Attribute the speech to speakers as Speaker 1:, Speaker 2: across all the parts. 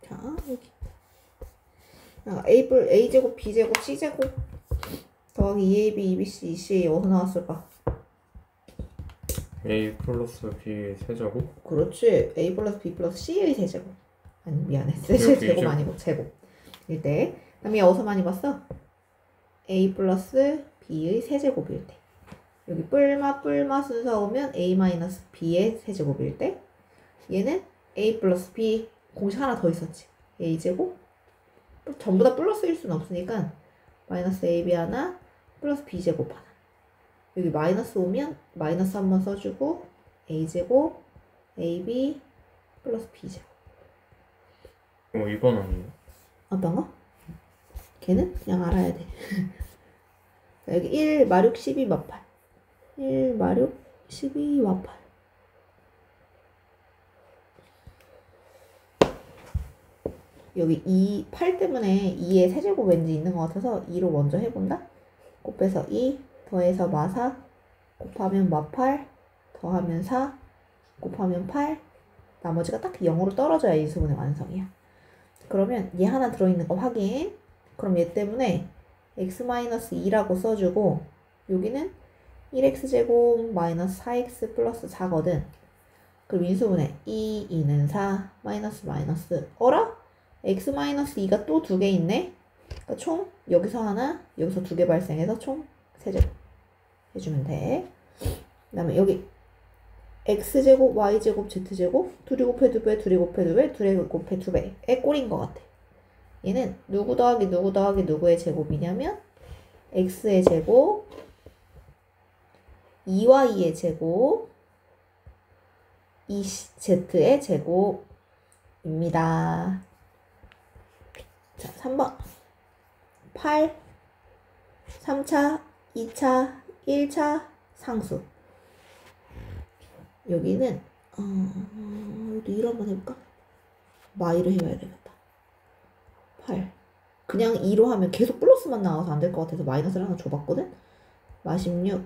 Speaker 1: 자, 여기. A제곱, B제곱, C제곱 더하기 2AB, 2BC, 2CA 어디서 나왔을까?
Speaker 2: A 플러스 B 세제곱?
Speaker 1: 그렇지. A 플러스 B 플러스 C의 세제곱. 아니, 미안해. 세제곱 아니고 제곱. 일 때. 그럼 얘 어디서 많이 봤어? A 플러스 B의 세제곱일 때. 여기 뿔마 순서 오면 A 마이너스 B의 세제곱일 때. 얘는 A 플러스 B 공식 하나 더 있었지. A제곱. 전부 다 플러스일 수는 없으니까 마이너스 AB 하나 플러스 B제곱 하나. 여기 마이너스 오면 마이너스 한번 써주고 A제곱 AB 플러스 B제곱.
Speaker 2: 이건 아니에요.
Speaker 1: 어떤 거? 걔는 그냥 알아야 돼. 여기 1 마륙 12 마팔 1 마륙 12 마팔. 여기 8 때문에 2의 세제곱 왠지 있는 것 같아서 2로 먼저 해본다. 곱해서 2 더해서 마4 곱하면 마8 더하면 4 곱하면 8 나머지가 딱 0으로 떨어져야 인수분해 완성이야. 그러면 얘 하나 들어있는 거 확인. 그럼 얘 때문에 x-2라고 써주고 여기는 1x제곱 마이너스 4x 플러스 4거든. 그럼 인수분해 2는 4 마이너스 어라? x-2가 또 두 개 있네? 그러니까 총 여기서 하나 여기서 두 개 발생해서 총 3제곱 해주면 돼. 그 다음에 여기 x제곱 y제곱 z제곱 둘이 곱해 2배 둘이 곱해 2배 둘이 곱해 2배의 꼴인 것 같아. 얘는 누구 더하기 누구의 제곱이냐면 x의 제곱 2y의 제곱 2z의 제곱입니다. 자, 3번 8 3차 2차 1차 상수. 여기는 여기 1 한번 해볼까? 마이로 해봐야 되겠다. 8 그냥 2로 하면 계속 플러스만 나와서 안 될 것 같아서 마이너스를 하나 줘봤거든? 마16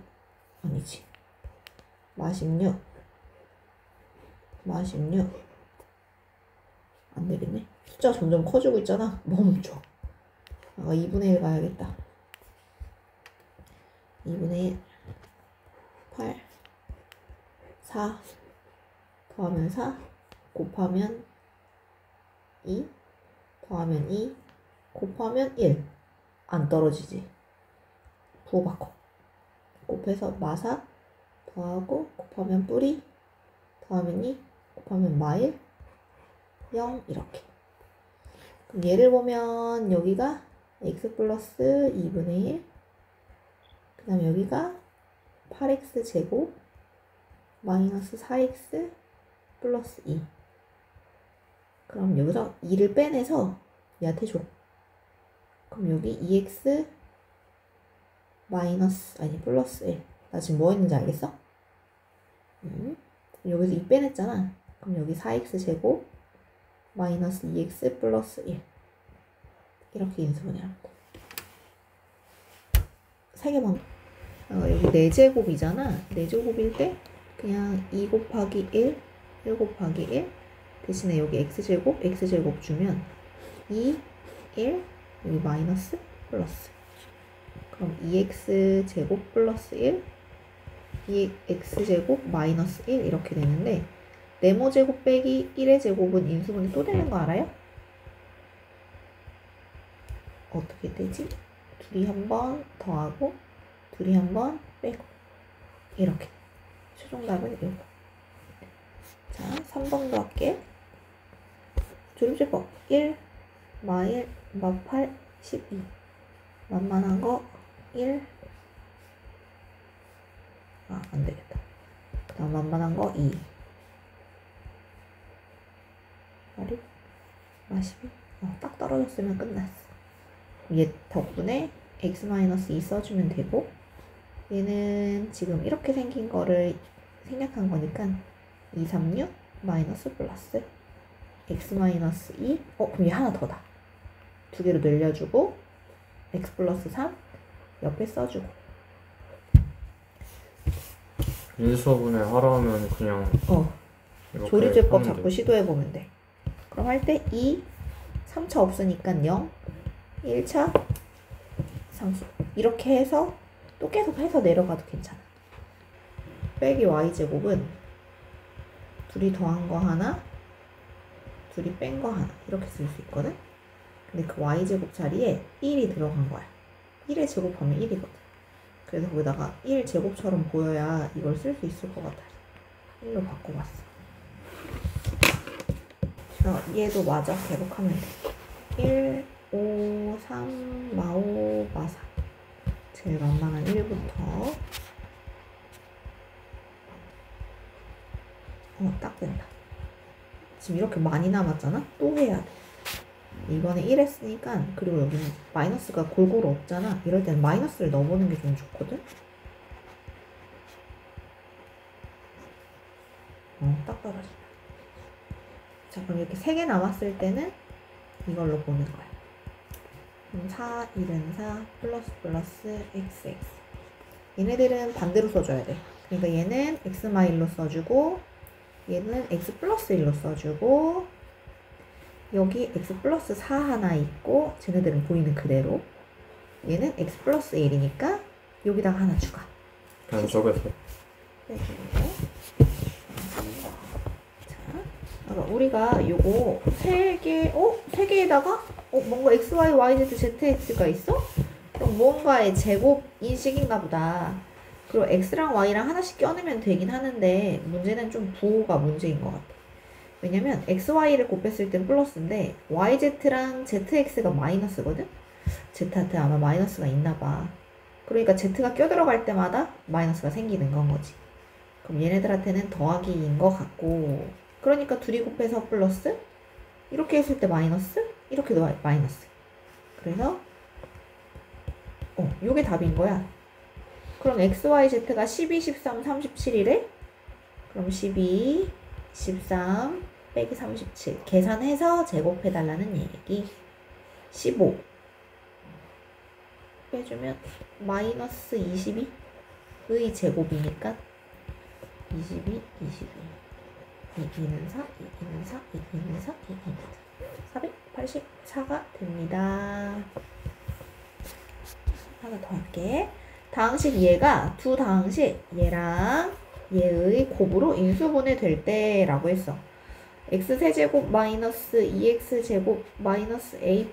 Speaker 1: 아니지 마16 안 되겠네. 숫자가 점점 커지고 있잖아. 멈춰. 2분의 1 가야겠다. 2분의 1 8 4 더하면 4 곱하면 2 더하면 2 곱하면 1 안 떨어지지. 부호 바꿔. 곱해서 마4 더하고 곱하면 뿌리 더하면 2 곱하면 마1 0 이렇게. 그럼 얘를 보면 여기가 x 플러스 2분의 1 그 다음에 여기가 8x 제곱 마이너스 4x 플러스 2. 그럼 여기서 2를 빼내서 얘한테 줘. 그럼 여기 2x 마이너스 아니 플러스 1. 나 지금 뭐 했는지 알겠어? 여기서 2 빼냈잖아. 그럼 여기 4x 제곱 마이너스 2x 플러스 1 이렇게 인수분해하고 3개 방법. 여기 4제곱이잖아. 4제곱일 때 그냥 2 곱하기 1 곱하기 1 대신에 여기 x제곱 주면 2, 1 여기 마이너스 플러스. 그럼 2x제곱 플러스 1 2x제곱 마이너스 1 이렇게 되는데 네모제곱 빼기 1의 제곱은 인수분해 또 되는 거 알아요? 어떻게 되지? 둘이 한번 더하고 둘이 한번 빼고 이렇게. 최종답은 이거. 자, 3번도 할게. 조립제법 1 마1 마8 12 만만한 거 1 안되겠다. 그 다음 만만한 거 2 마12 딱 떨어졌으면 끝났어. 얘 덕분에 x-2 써주면 되고 얘는 지금 이렇게 생긴 거를 생략한 거니까 236 마이너스 플러스 x-2 그럼 얘 하나 더다. 두 개로 늘려주고 x 플러스 3 옆에 써주고.
Speaker 2: 인수분해 하라 하면 그냥
Speaker 1: 조립제법 자꾸 시도해보면 돼. 그럼 할 때 2 3차 없으니까 0, 1차 상수. 이렇게 해서 또 계속 해서 내려가도 괜찮아. 빼기 y제곱은 둘이 더한 거 하나, 둘이 뺀 거 하나 이렇게 쓸 수 있거든. 근데 그 y제곱 자리에 1이 들어간 거야. 1에 제곱하면 1이거든. 그래서 거기다가 1제곱처럼 보여야 이걸 쓸 수 있을 것 같아. 1로 바꿔봤어. 얘도 맞아. 계속하면 돼. 1, 5, 3, 마오, 마사. 제일 만만한 1부터. 딱 된다. 지금 이렇게 많이 남았잖아? 또 해야 돼. 이번에 1 했으니까, 그리고 여기는 마이너스가 골고루 없잖아. 이럴 때는 마이너스를 넣어보는 게 좀 좋거든? 딱 떨어진다. 자, 그럼 이렇게 3개 남았을 때는 이걸로 보는 거야. 그럼 4, 1은 4, 플러스, XX. 얘네들은 반대로 써줘야 돼. 그러니까 얘는 X-1로 써주고, 얘는 X 플러스 1로 써주고, 여기 X 플러스 4 하나 있고, 쟤네들은 보이는 그대로. 얘는 X 플러스 1이니까, 여기다가 하나 추가.
Speaker 2: 그냥 적어서.
Speaker 1: 우리가 요거 3개, 3개에다가 뭔가 x, y, y, z, z, x가 있어? 그럼 뭔가의 제곱 인식인가 보다. 그리고 x랑 y랑 하나씩 껴넣으면 되긴 하는데 문제는 좀 부호가 문제인 것 같아. 왜냐면 x, y를 곱했을 땐 플러스인데 y, z랑 z, x가 마이너스거든? z한테 아마 마이너스가 있나 봐. 그러니까 z가 껴들어갈 때마다 마이너스가 생기는 건 거지. 그럼 얘네들한테는 더하기인 것 같고, 그러니까 둘이 곱해서 플러스, 이렇게 했을 때 마이너스, 이렇게도 마이너스. 그래서 요게 답인 거야. 그럼 x, y, z가 12, 13, 37이래? 그럼 12, 13 빼기 37 계산해서 제곱해달라는 얘기. 15 빼주면 마이너스 22의 제곱이니까 22, 22 2는 4, 2는 4, 2는 4, 2는 4 484가 됩니다. 하나 더 할게. 다항식 얘가 두 다항식 얘랑 얘의 곱으로 인수분해 될 때라고 했어. x세제곱 마이너스 2x제곱 마이너스 a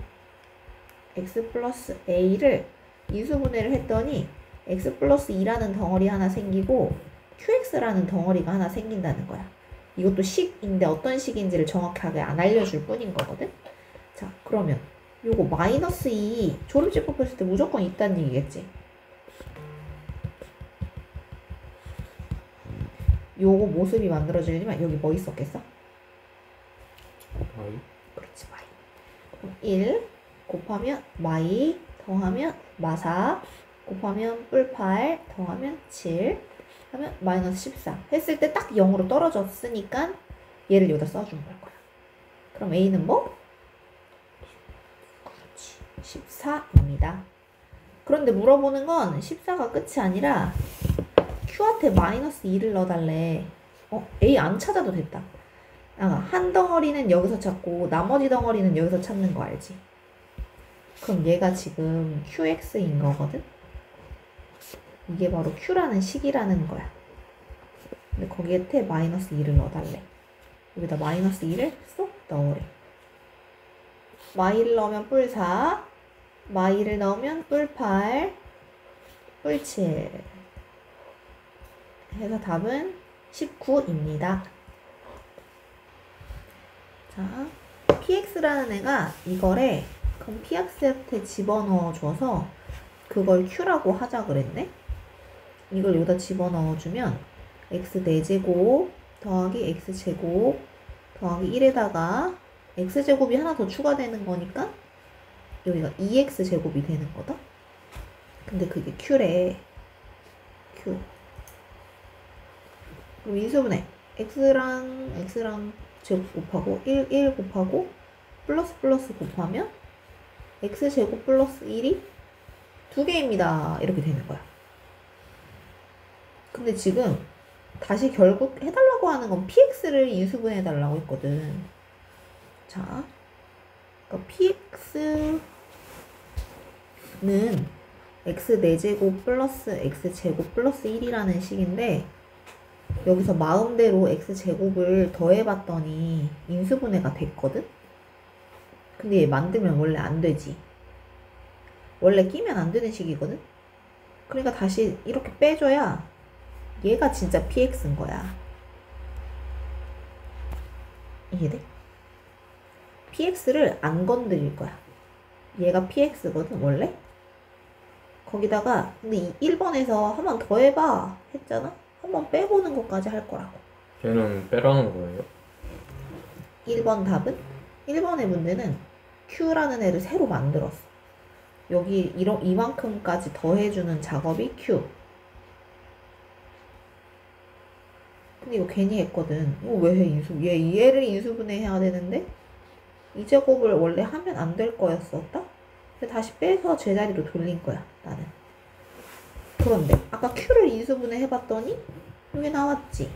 Speaker 1: x 플러스 a를 인수분해를 했더니 x 플러스 2라는 덩어리 하나 생기고 qx라는 덩어리가 하나 생긴다는 거야. 이것도 식인데 어떤 식인지를 정확하게 안 알려줄 뿐인 거거든. 자, 그러면 요거 마이너스 2 조립제법 했을 때 무조건 있다는 얘기겠지. 요거 모습이 만들어지려면 여기 뭐 있었겠어?
Speaker 2: y.
Speaker 1: 그렇지, y. 그럼 1 곱하면 y 더하면 마사 곱하면 뿔8 더하면 7 하면 마이너스 14 했을 때 딱 0으로 떨어졌으니까 얘를 여기다 써준 걸 거야. 그럼 a는 뭐? 그렇지, 14입니다. 그런데 물어보는 건 14가 끝이 아니라 q한테 마이너스 2를 넣어달래. a 안 찾아도 됐다. 한 덩어리는 여기서 찾고 나머지 덩어리는 여기서 찾는 거 알지? 그럼 얘가 지금 qx인 거거든? 이게 바로 q라는 식이라는 거야. 근데 거기에 마이너스 2를 넣어달래. 여기다 마이너스 2를 쏙 넣으래. y를 넣으면 뿔 4, y를 넣으면 뿔 8, 뿔 7 해서 답은 19입니다. 자, px라는 애가 이거래. 그럼 px한테 집어넣어줘서 그걸 q라고 하자 그랬네? 이걸 여기다 집어넣어주면 x 4제곱 더하기 x제곱 더하기 1에다가 x제곱이 하나 더 추가되는 거니까 여기가 2x제곱이 되는 거다. 근데 그게 q래. q. 그럼 인수분해. x랑 제곱 곱하고 1 곱하고 플러스 곱하면 x제곱 플러스 1이 2개입니다. 이렇게 되는 거야. 근데 지금 다시 결국 해달라고 하는 건 px를 인수분해 해달라고 했거든. 자, 그러니까 px는 x 4제곱 플러스 x 제곱 플러스 1이라는 식인데 여기서 마음대로 x 제곱을 더해봤더니 인수분해가 됐거든? 근데 얘 만들면 원래 안 되지. 원래 끼면 안 되는 식이거든? 그러니까 다시 이렇게 빼줘야 얘가 진짜 px인 거야. 이해돼? px를 안 건드릴 거야. 얘가 px거든 원래? 거기다가 근데 이 1번에서 한 번 더 해봐 했잖아? 한 번 빼보는 것까지 할 거라고.
Speaker 2: 걔는 빼라는 거예요?
Speaker 1: 1번 답은? 1번의 문제는 q라는 애를 새로 만들었어. 여기 이만큼까지 더해주는 작업이 q. 근데 이거 괜히 했거든. 이거 왜 해? 얘를 인수분해 해야 되는데 이 제곱을 원래 하면 안 될 거였었다? 근데 다시 빼서 제자리로 돌린 거야 나는. 그런데 아까 q를 인수분해 해봤더니 여기 나왔지.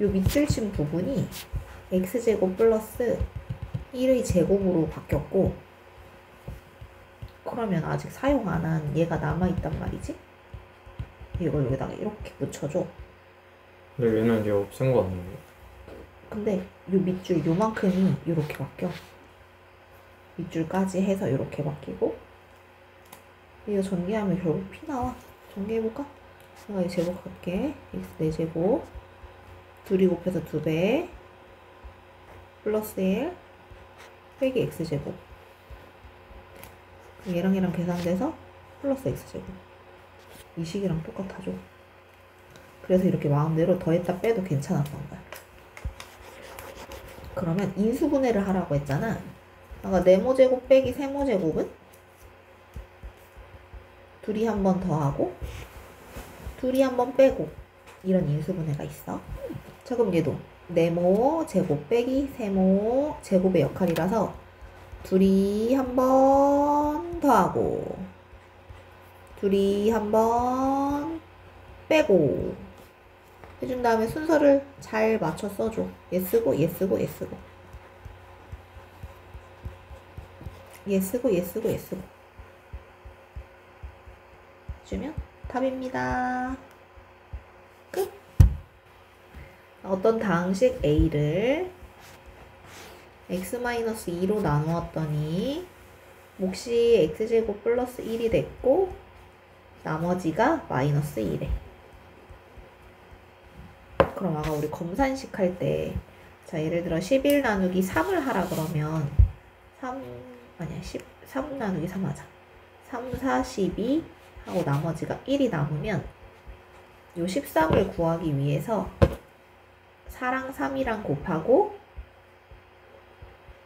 Speaker 1: 요 밑줄 친 부분이 x제곱 플러스 1의 제곱으로 바뀌었고 그러면 아직 사용 안 한 얘가 남아있단 말이지. 이걸 여기다가 이렇게 묻혀줘.
Speaker 2: 근데 얘는 얘 없앤 거 아니에요?
Speaker 1: 근데 요 밑줄 요만큼이 요렇게 바뀌어. 밑줄까지 해서 요렇게 바뀌고 이거 전개하면 결국 p 나와. 전개해볼까? 내가 이 제곱 할게. x 4제곱 2이 곱해서 2배 플러스 1 빼기 x제곱. 얘랑 계산돼서 플러스 x제곱. 이 식이랑 똑같아져. 그래서 이렇게 마음대로 더했다 빼도 괜찮았던 거야. 그러면 인수분해를 하라고 했잖아. 아까 네모제곱 빼기 세모제곱은 둘이 한 번 더하고 둘이 한 번 빼고 이런 인수분해가 있어. 자 그럼 얘도 네모 제곱 빼기 세모 제곱의 역할이라서 둘이 한 번 더하고 둘이 한 번 빼고 해준 다음에 순서를 잘 맞춰 써줘. 얘 쓰고 얘 쓰고 얘 쓰고 얘 쓰고 얘 쓰고 얘 쓰고 해주면 답입니다. 끝. 어떤 다항식 A를 x-2로 나누었더니 몫이 x제곱 플러스 1이 됐고 나머지가 마이너스 1에. 그럼 아까 우리 검산식 할 때 자 예를 들어 11 나누기 3을 하라 그러면 3 나누기 3 하자. 3, 4, 12 하고 나머지가 1이 남으면 요 13을 구하기 위해서 4랑 3이랑 곱하고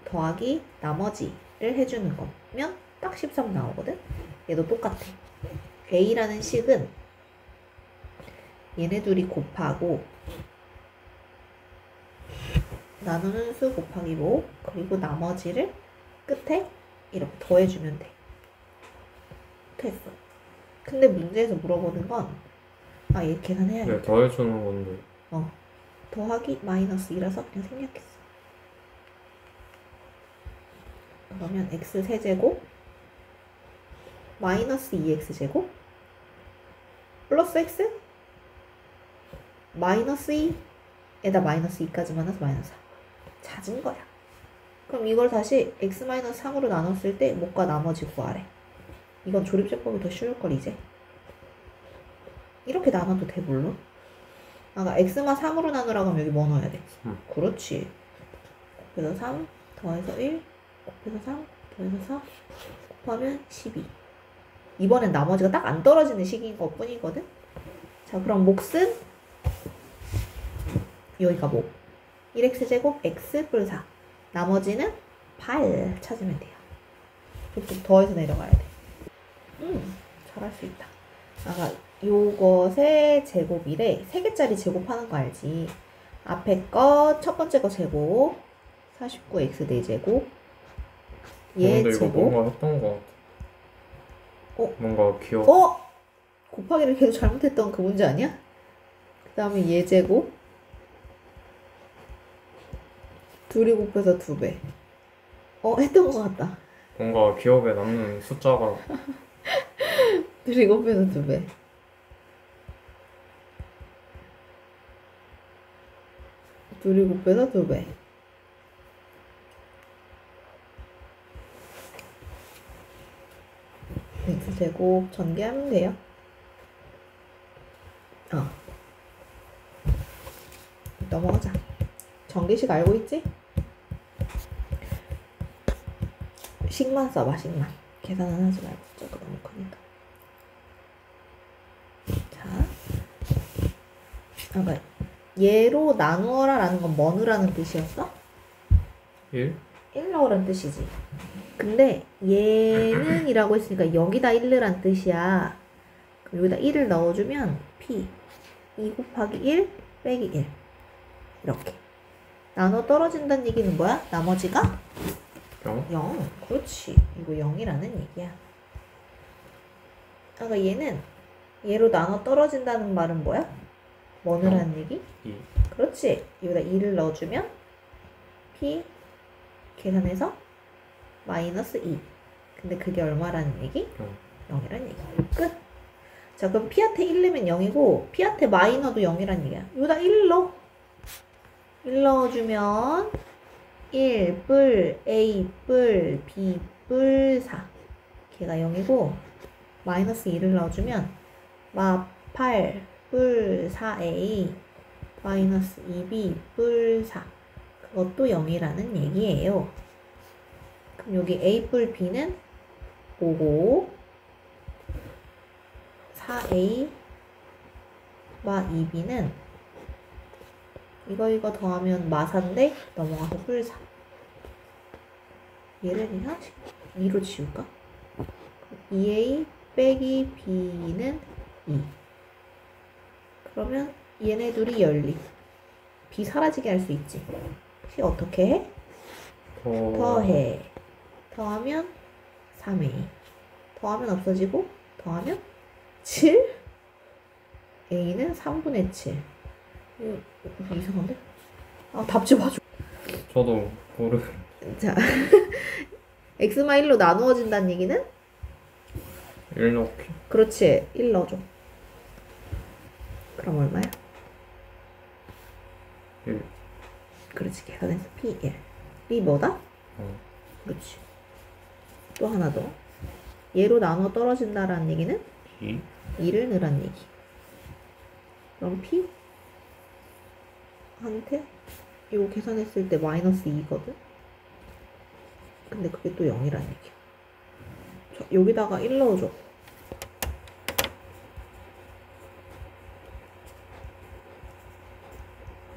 Speaker 1: 더하기 나머지를 해주는 거면 딱 13 나오거든? 얘도 똑같아. A라는 식은 얘네 둘이 곱하고 나누는 수 곱하기 로 그리고 나머지를 끝에 이렇게 더해주면 돼. 됐어. 근데 문제에서 물어보는 건 얘 계산해야겠다.
Speaker 2: 네, 더해주는 건데.
Speaker 1: 더하기 마이너스 2라서 그냥 생략했어. 그러면 x 세제곱 마이너스 2x제곱 플러스 x 마이너스 2에다 마이너스 2까지 만나서 마이너스 4 찾은 거야. 그럼 이걸 다시 x-3으로 나눴을 때 몫과 나머지 구하래. 이건 조립제법이 더 쉬울걸 이제. 이렇게 나눠도 돼 물론. 아까 x만 3으로 나누라고 하면 여기 뭐 넣어야 돼? 그렇지. 곱해서 3 더해서 1 곱해서 3 더해서 4 곱하면 12. 이번엔 나머지가 딱 안 떨어지는 식인 것 뿐이거든. 자 그럼 몫은 여기가 뭐 1x제곱 x 플 4 나머지는 8 찾으면 돼요. 쭉 더해서 내려가야 돼. 잘할 수 있다. 아까 요것의 제곱이래. 3개짜리 제곱하는 거 알지? 앞에 거 첫 번째 거 제곱 49x 4제곱 얘
Speaker 2: 근데
Speaker 1: 제곱
Speaker 2: 이거 뭔가 했던 거 같아. 뭔가 기억.
Speaker 1: 곱하기를 계속 잘못했던 그 문제 아니야? 그 다음에 얘 제곱 둘이 곱해서 2배 했던 것 같다.
Speaker 2: 뭔가 기억에 남는 숫자가
Speaker 1: 둘이 곱해서 2배. 둘이 곱해서 2배. x제곱 전개하면 돼요. 넘어가자. 전개식 알고 있지? 식만 써봐, 식만. 계산은 하지 말고, 저거 너무 크니까. 자, 그러니까 얘로 나누어라 라는 건 뭐 넣으라는 뜻이었어?
Speaker 2: 1?
Speaker 1: 1 넣으라는 뜻이지. 근데 얘는 이라고 했으니까 여기다 1 넣으란 뜻이야. 그럼 여기다 1을 넣어주면 P 2 곱하기 1 빼기 1 이렇게 나눠 떨어진다는 얘기는 뭐야? 나머지가 0. 그렇지. 이거 0이라는 얘기야. 그러니까 얘는 얘로 나눠 떨어진다는 말은 뭐야? 뭐 넣으라는 얘기?
Speaker 2: 2.
Speaker 1: 그렇지. 여기다 2를 넣어주면 P 계산해서 마이너스 2. 근데 그게 얼마라는 얘기? 0이라는 얘기. 끝. 자, 그럼 P한테 1 넣으면 0이고 P한테 마이너도 0이라는 얘기야. 여기다 1 넣어. 1 넣어주면 1 뿔 A 뿔 B 뿔 4. 걔가 0이고 마이너스 2를 넣어주면 마 8 뿔 4A 마이너스 2B 뿔 4. 그것도 0이라는 얘기예요. 그럼 여기 A 뿔 B는 5고 4A 마 2B는 이거 더하면 마사인데 넘어가서 뿔 4. 얘를 그냥 2로 지울까? 2A 빼기 B는 2. 그러면 얘네 둘이 열리. B 사라지게 할 수 있지. C 어떻게 해? 더해. 더하면 3A. 더하면 없어지고 더하면 7. A는 3분의 7. 이거 이상한데? 답 좀 봐줘.
Speaker 2: 저도 모르.
Speaker 1: 자, x마 1로 나누어진다는 얘기는?
Speaker 2: 1 넣기.
Speaker 1: 그렇지. 1 넣어줘. 그럼 얼마야?
Speaker 2: 1.
Speaker 1: 그렇지. 계산해서 P 1. B 뭐다? 그렇지. 또 하나 더. 얘로 나눠 떨어진다라는 얘기는?
Speaker 2: 2.
Speaker 1: 2를 넣으란 얘기. 그럼 P 한테 이거 계산했을 때 마이너스 2거든? 근데 그게 또 0이란 얘기야. 자, 여기다가 1 넣어줘.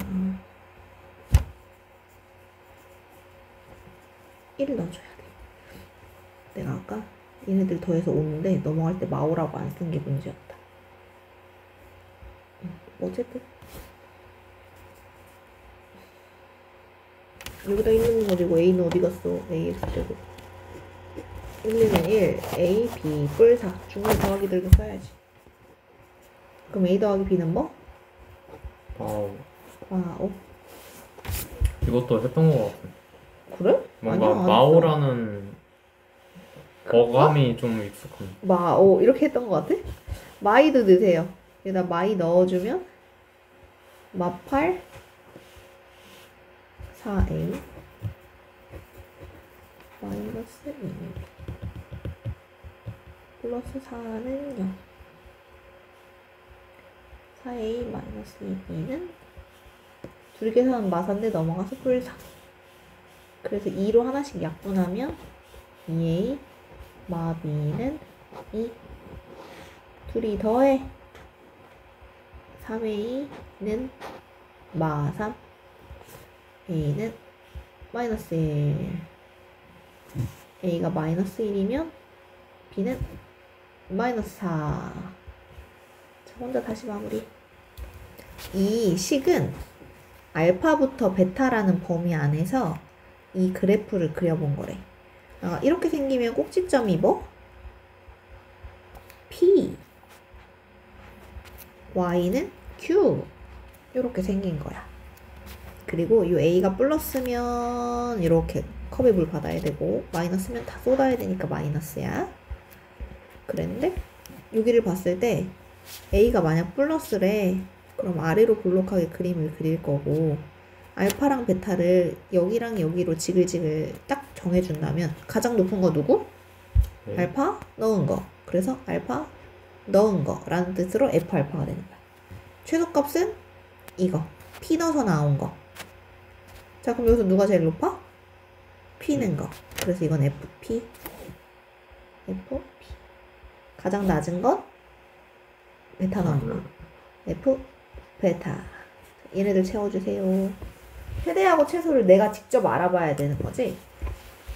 Speaker 1: 아, 1 넣어줘야 돼. 내가 아까 얘네들 더해서 5인데 넘어갈 때 마오라고 안 쓴 게 문제였다. 어쨌든 여기다 1 넣는 거지고 A는 어디 갔어? AX 제곱 1은 1 A, B 뿔 4 중간에 더하기 들고 써야지. 그럼 A 더하기 B는 뭐? 마오.
Speaker 2: 이것도 했던 것 같아.
Speaker 1: 그래?
Speaker 2: 뭔가
Speaker 1: 아니야,
Speaker 2: 마오라는 어감이 좀 익숙한.
Speaker 1: 마오 이렇게 했던 것 같아? 마이도 넣으세요. 여기다 마이 넣어주면 마8 4A 마이너스 2 플러스 4는 0 4A 마이너스 2B는 둘이 계산하면 마사인데 넘어가서 뿔 4. 그래서 2로 하나씩 약분하면 2A 마 B는 2. 둘이 더해 3A는 마 3 A는 마이너스 1. A가 마이너스 1이면 B는 마이너스 4. 자, 혼자 다시 마무리. 이 식은 알파부터 베타라는 범위 안에서 이 그래프를 그려본 거래. 이렇게 생기면 꼭지점이 뭐? P Y는 Q 이렇게 생긴 거야. 그리고 이 A가 플러스면 이렇게 컵에 물 받아야 되고 마이너스면 다 쏟아야 되니까 마이너스야. 그랬는데 여기를 봤을 때 A가 만약 플러스래. 그럼 아래로 볼록하게 그림을 그릴 거고 알파랑 베타를 여기랑 여기로 지글지글 딱 정해준다면 가장 높은 거 누구?
Speaker 2: 네.
Speaker 1: 알파 넣은 거. 그래서 알파 넣은 거 라는 뜻으로 F 알파가 되는 거야. 최소값은 이거. P 넣어서 나온 거. 자, 그럼 여기서 누가 제일 높아? P는 거. 그래서 이건 FP. FP. 가장 낮은 건 베타 넣은 거. F 베타. 얘네들 채워주세요. 최대하고 최소를 내가 직접 알아봐야 되는 거지.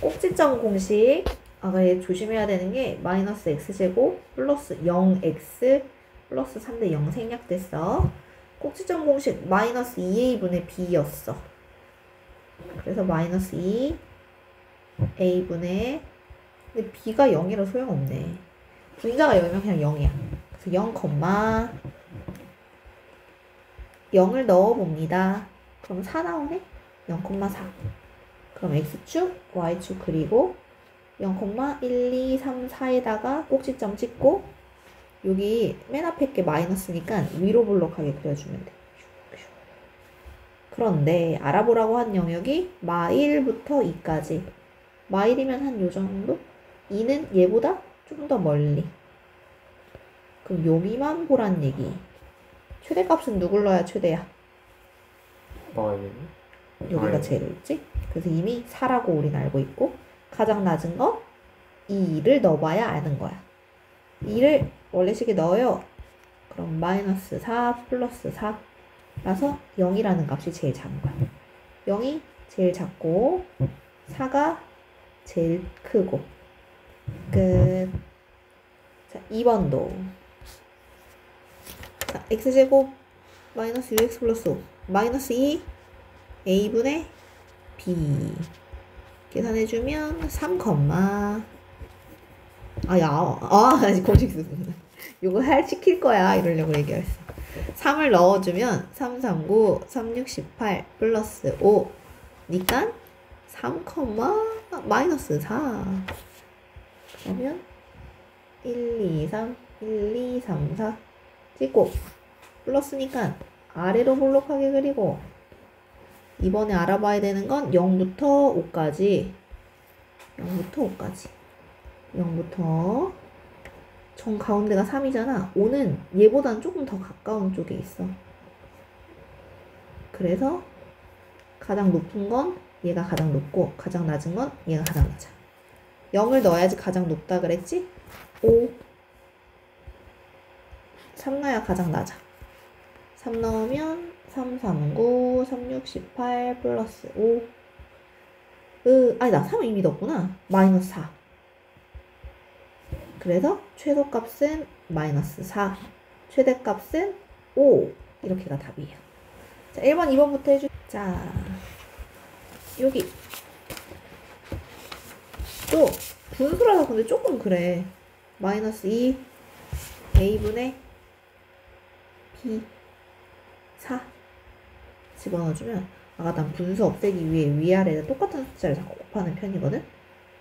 Speaker 1: 꼭지점 공식. 아까 얘 조심해야 되는 게 마이너스 x제곱 플러스 0x 플러스 3대 0 생략됐어. 꼭지점 공식 마이너스 2a분의 b였어. 그래서 마이너스 2a분의 근데 b가 0이라 소용없네. 분자가 0이면 그냥 0이야. 그래서 0, 0을 넣어봅니다. 그럼 4 나오네? 0,4. 그럼 x축, y축 그리고 0,1, 2, 3, 4에다가 꼭지점 찍고 여기 맨 앞에 게 마이너스니까 위로 볼록하게 그려주면 돼. 그런데 알아보라고 한 영역이 마1부터 2까지. 마1이면 한 요 정도? 2는 얘보다 좀 더 멀리. 그럼 여기만 보란 얘기. 최대값은 누굴 넣어야 최대야? 여기가 제일 높지? 그래서 이미 4라고 우린 알고 있고 가장 낮은 거 2를 넣어봐야 아는 거야. 2를 원래식에 넣어요. 그럼 마이너스 4 플러스 4라서 0이라는 값이 제일 작은 거야. 0이 제일 작고 4가 제일 크고 끝. 자, 2번도 자, x제곱 마이너스 6x 플러스 5 마이너스 2 a분의 b 계산해주면 3, 아직 공식 쓰는구나. 요거 시킬 거야 이러려고 얘기했어. 3을 넣어주면 3, 3, 9, 3, 6, 18 플러스 5 니까 3, 마이너스 4 그러면 1, 2, 3, 1, 2, 3, 4 찍고 플러스니까 아래로 볼록하게 그리고 이번에 알아봐야 되는 건 0부터 5까지 0부터 정 가운데가 3이잖아. 5는 얘보단 조금 더 가까운 쪽에 있어. 그래서 가장 높은 건 얘가 가장 높고 가장 낮은 건 얘가 가장 낮아. 0을 넣어야지 가장 높다 그랬지? 5 3 넣어야 가장 낮아. 3 넣으면 3, 3, 9, 3, 6, 18 플러스 5 아니다. 3은 이미 넣었구나. 마이너스 4 그래서 최소값은 마이너스 4 최대값은 5 이렇게가 답이에요. 자 1번 2번부터 해주. 자 여기 또 분수라서 근데 조금 그래. 마이너스 2 a분의 b 4 집어넣어주면 아까 난 분수 없애기 위해 위아래에다 똑같은 숫자를 자꾸 곱하는 편이거든.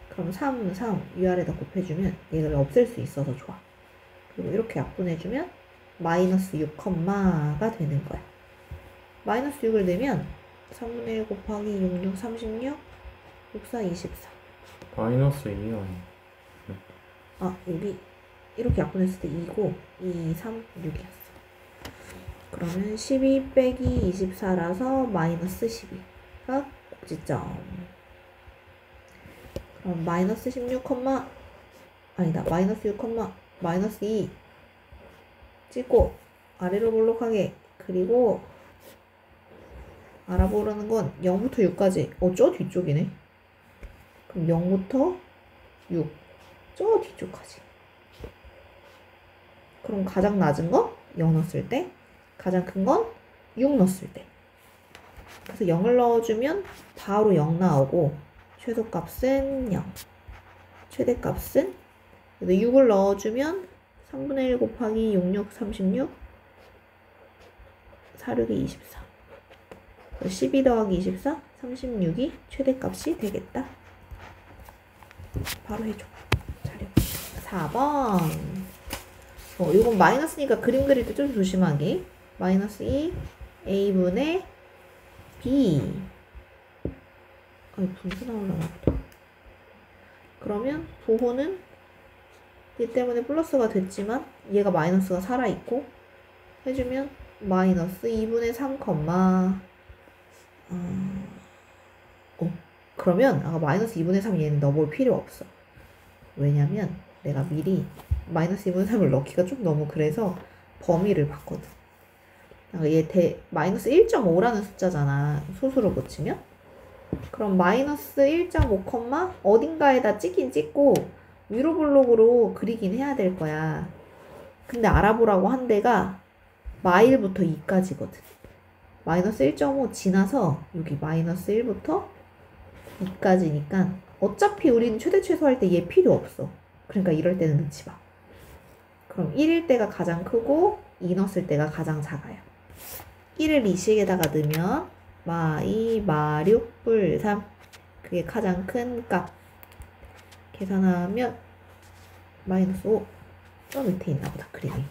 Speaker 1: 그럼 3, 3 위아래에다 곱해주면 얘를 없앨 수 있어서 좋아. 그리고 이렇게 약분해주면 마이너스 6가 되는 거야. 마이너스 6을 넣으면 3분의 1 곱하기 6, 6, 36 6, 4, 24
Speaker 2: 마이너스 2야.
Speaker 1: 여기 이렇게 약분했을 때 2고 2, 3, 6이었어. 그러면 12 빼기 24라서 마이너스 12가 꼭지점. 그럼 마이너스 16, 마이너스 6, 마이너스 2 찍고 아래로 볼록하게 그리고 알아보려는 건 0부터 6까지 저 뒤쪽이네. 그럼 0부터 6 저 뒤쪽까지. 그럼 가장 낮은 건 0 넣었을 때 가장 큰 건 6 넣었을 때. 그래서 0을 넣어주면 바로 0 나오고 최소값은 0 최대값은 6을 넣어주면 3분의 1 곱하기 6, 6, 36 4, 6이 24 12 더하기 24 36이 최대값이 되겠다. 바로 해줘. 자료. 4번. 이건 마이너스니까 그림 그릴 때 좀 조심하게. 마이너스 2 a분의 b. 분수 나오려나 보다. 그러면 부호는 얘 때문에 플러스가 됐지만 얘가 마이너스가 살아있고 해주면 마이너스 2분의 3, 그러면 아까 마이너스 2분의 3 얘는 넣어볼 필요 없어. 왜냐면 내가 미리 마이너스 2분의 3을 넣기가 좀 너무 그래서 범위를 봤거든. 얘 마이너스 1.5라는 숫자잖아. 소수로 고치면. 그럼 마이너스 1.5, 어딘가에다 찍긴 찍고 위로 블록으로 그리긴 해야 될 거야. 근데 알아보라고 한 데가 마일부터 2까지거든. 마이너스 1.5 지나서 여기 마이너스 1부터 2까지니까 어차피 우리는 최대 최소 할 때 얘 필요 없어. 그러니까 이럴 때는 넣지 마. 그럼 1일 때가 가장 크고 2 넣었을 때가 가장 작아요. 1을 이 식에다가 넣으면 마2, 마6, 뿔3 그게 가장 큰 값. 계산하면 마이너스 5. 저 밑에 있나 보다 그림이.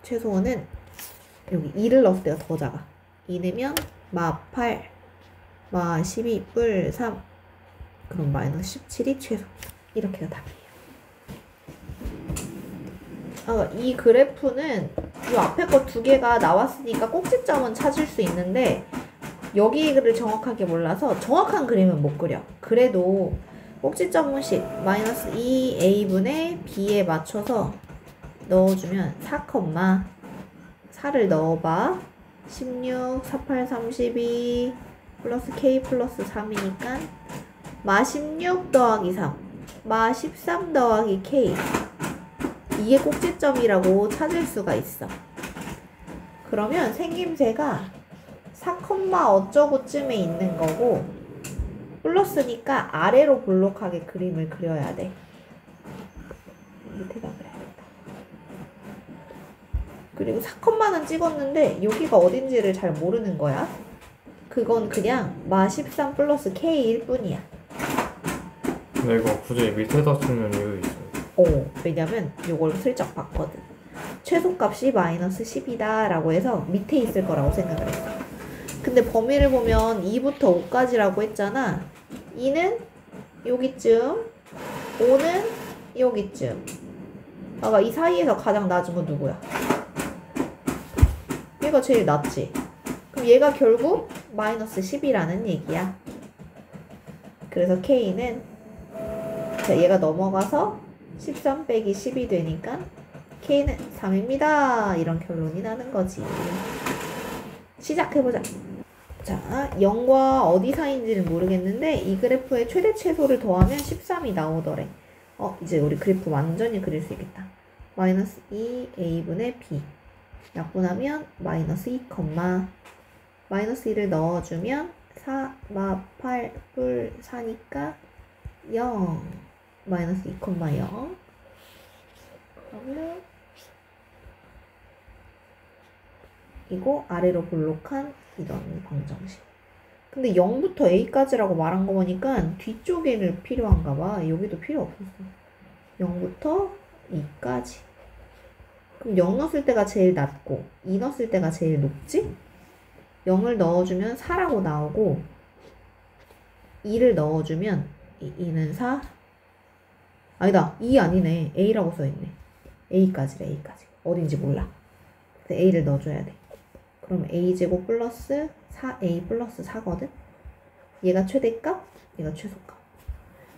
Speaker 1: 최소는 여기 2를 넣었을 때가 더 작아. 2 넣으면 마8, 마12, 뿔3 그럼 마이너스 17이 최소. 이렇게가 답이에요. 이 그래프는 이 앞에 거 두 개가 나왔으니까 꼭지점은 찾을 수 있는데 여기를 정확하게 몰라서 정확한 그림은 못 그려. 그래도 꼭지점 문식 마이너스 2a분의 b에 맞춰서 넣어주면 4를 넣어봐. 16, 48, 32 플러스 k 플러스 3이니까 마 16 더하기 3 마 13 더하기 k 이게 꼭지점이라고 찾을 수가 있어. 그러면 생김새가 4, 어쩌고쯤에 있는 거고 플러스니까 아래로 볼록하게 그림을 그려야 돼. 밑에다 그려야겠다. 그리고 4는 찍었는데 여기가 어딘지를 잘 모르는 거야. 그건 그냥 마 13 플러스 k일 뿐이야.
Speaker 2: 근데 이거 굳이 밑에다 쓰는 이유 있어요.
Speaker 1: 왜냐면 요걸 슬쩍 봤거든. 최소값이 마이너스 10이다 라고 해서 밑에 있을 거라고 생각을 했어. 근데 범위를 보면 2부터 5까지라고 했잖아. 2는 여기쯤, 5는 여기쯤. 이 사이에서 가장 낮은 건 누구야? 얘가 제일 낮지. 그럼 얘가 결국 마이너스 10이라는 얘기야. 그래서 K는 얘가 넘어가서 13 빼기 10이 되니까 K는 3입니다. 이런 결론이 나는 거지. 시작해보자. 자, 0과 어디 사이인지는 모르겠는데 이 그래프의 최대 최소를 더하면 13이 나오더래. 이제 우리 그래프 완전히 그릴 수 있겠다. 마이너스 2a분의 b 약분하면 마이너스 2, 마이너스 2를 넣어주면 4, 마 8, 뿔 4니까 0 마이너스 2, 0 그러면 이거 아래로 볼록한 이런 방정식. 근데 0부터 a까지라고 말한 거 보니까 뒤쪽에는 필요한가 봐. 여기도 필요 없었어. 0부터 2까지. 그럼 0 넣었을 때가 제일 낮고 2 넣었을 때가 제일 높지? 0을 넣어주면 4라고 나오고 2를 넣어주면 2는 4 아니다 2 아니네 a라고 써있네. a까지래. a까지 어딘지 몰라. 그래서 a를 넣어줘야 돼. 그럼 a제곱 플러스 4a 플러스 4거든? 얘가 최대값, 얘가 최소값.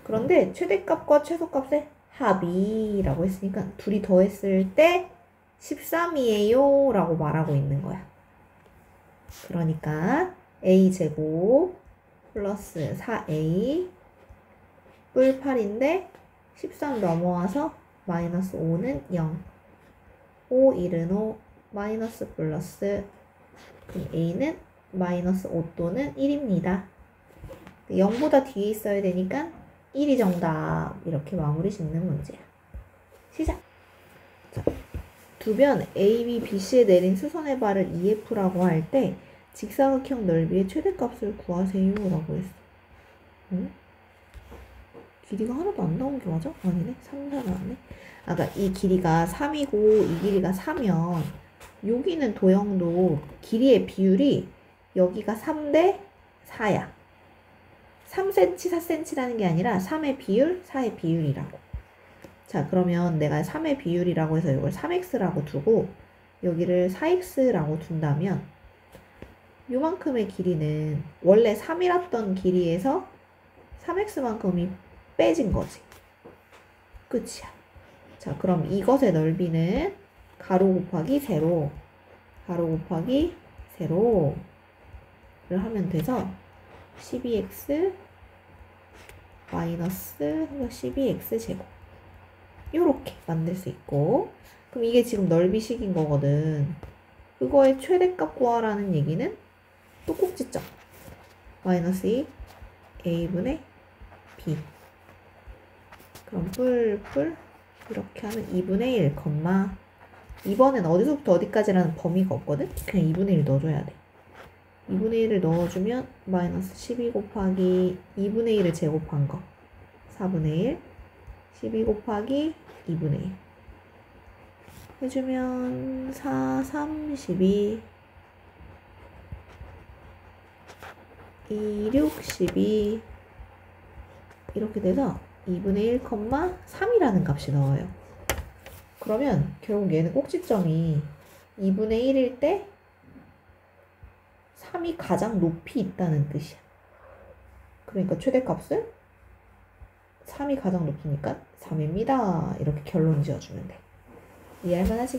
Speaker 1: 그런데 최대값과 최소값의 합이라고 했으니까 둘이 더했을 때 13이에요 라고 말하고 있는 거야. 그러니까 a제곱 플러스 4a 뿔 8인데 13 넘어와서 마이너스 5는 0 5, 1은 5 마이너스 플러스 그럼 a는 마이너스 5 또는 1입니다. 0보다 뒤에 있어야 되니까 1이 정답. 이렇게 마무리 짓는 문제야. 시작! 자, 두변 A, B, B, C에 내린 수선의 발을 EF라고 할 때 직사각형 넓이의 최대값을 구하세요 라고 했어. 응? 길이가 하나도 안 나온 게 맞아? 아니네. 3, 4 나왔네. 아까 이 길이가 3이고 이 길이가 4면 여기는 도형도 길이의 비율이 여기가 3대 4야. 3cm, 4cm라는 게 아니라 3의 비율, 4의 비율이라고. 자, 그러면 내가 3의 비율이라고 해서 이걸 3x라고 두고 여기를 4x라고 둔다면 요만큼의 길이는 원래 3이랐던 길이에서 3x만큼이 빼진 거지. 끝이야. 자, 그럼 이것의 넓이는 가로 곱하기 세로, 가로 곱하기 세로를 하면 돼서 12x 마이너스 12x 제곱 요렇게 만들 수 있고, 그럼 이게 지금 넓이식인 거거든. 그거의 최대값 구하라는 얘기는 또 꼭지점 마이너스 2 a분의 b, 그럼 뿔뿔 이렇게 하면 2분의 1, 이번엔 어디서부터 어디까지라는 범위가 없거든? 그냥 2분의 1 넣어줘야 돼. 2분의 1을 넣어주면 마이너스 12 곱하기 2분의 1을 제곱한 거 4분의 1, 12 곱하기 2분의 1 해주면 4, 3, 12 2, 6, 12 이렇게 돼서 2분의 1, 3이라는 값이 나와요. 그러면 결국 얘는 꼭지점이 2분의 1일 때 3이 가장 높이 있다는 뜻이야. 그러니까 최대값은 3이 가장 높으니까 3입니다. 이렇게 결론 지어주면 돼. 이해할만 하지?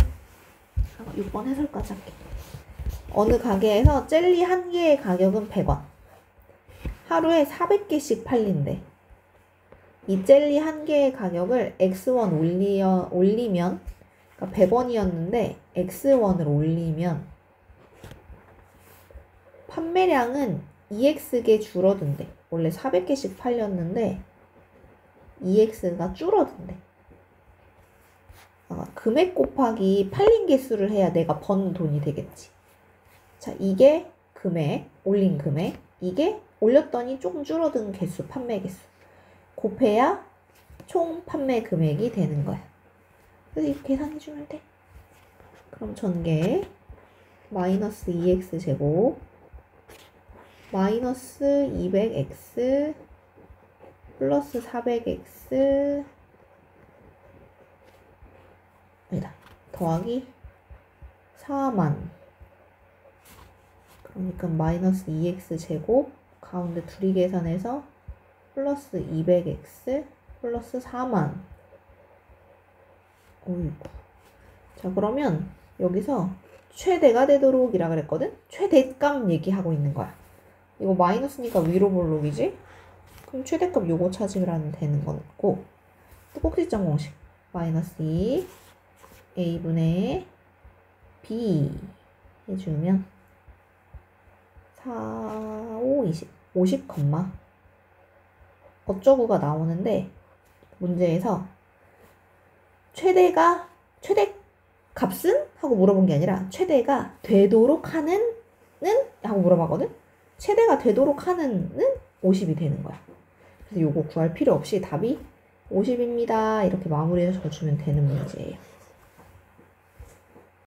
Speaker 1: 6번 해설까지 할게. 어느 가게에서 젤리 한 개의 가격은 100원. 하루에 400개씩 팔린대. 이 젤리 한 개의 가격을 X1 올리면, 그러니까 100원이었는데 X1을 올리면 판매량은 2X개 줄어든대. 원래 400개씩 팔렸는데 2X가 줄어든대. 금액 곱하기 팔린 개수를 해야 내가 번 돈이 되겠지. 자, 이게 금액, 올린 금액. 이게 올렸더니 조금 줄어든 개수, 판매 개수. 곱해야 총 판매 금액이 되는 거야. 그래서 이렇게 계산해주면 돼. 그럼 전개 마이너스 2x 제곱 마이너스 200x 플러스 400x 아니다. 더하기 4만, 그러니까 마이너스 2x 제곱 가운데 둘이 계산해서 플러스 200x 플러스 4만. 어이구. 자, 그러면 여기서 최대가 되도록 이라 그랬거든? 최대값 얘기하고 있는 거야. 이거 마이너스니까 위로 볼록이지? 그럼 최대값 요거 찾으라는 되는 거고, 또 꼭지점 공식 마이너스 2 a분의 b 해주면 4, 5, 20 50, 어쩌구가 나오는데 문제에서 최대 값은? 하고 물어본 게 아니라 최대가 되도록 하는 는? 하고 물어봤거든? 최대가 되도록 하는 는 50이 되는 거야. 그래서 요거 구할 필요 없이 답이 50입니다. 이렇게 마무리해서 줘주면 되는 문제예요.